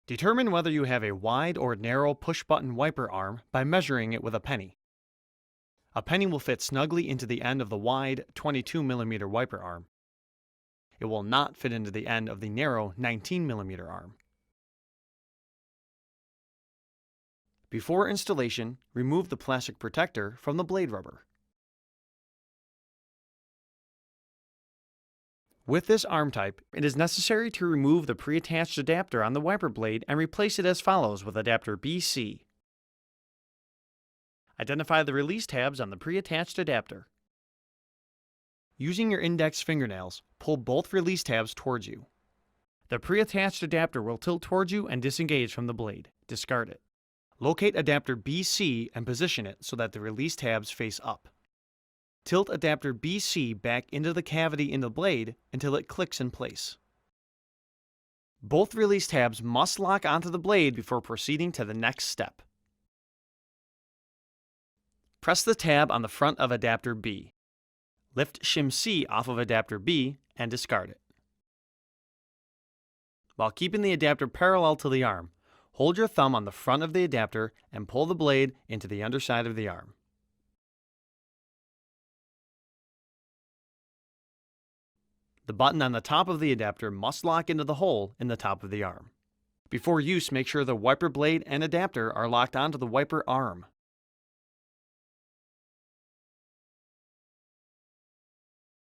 Determine whether you have a wide or narrow push-button wiper arm by measuring it with a penny. A penny will fit snugly into the end of the wide 22mm wiper arm. It will not fit into the end of the narrow 19mm arm. Before installation, remove the plastic protector from the blade rubber. With this arm type, it is necessary to remove the pre-attached adapter on the wiper blade and replace it as follows with adapter BC. Identify the release tabs on the pre-attached adapter. Using your index fingernails, pull both release tabs towards you. The pre-attached adapter will tilt towards you and disengage from the blade. Discard it. Locate adapter BC and position it so that the release tabs face up. Tilt adapter BC back into the cavity in the blade until it clicks in place. Both release tabs must lock onto the blade before proceeding to the next step. Press the tab on the front of adapter B. Lift shim C off of adapter B and discard it. While keeping the adapter parallel to the arm, hold your thumb on the front of the adapter and pull the blade into the underside of the arm. The button on the top of the adapter must lock into the hole in the top of the arm. Before use, make sure the wiper blade and adapter are locked onto the wiper arm.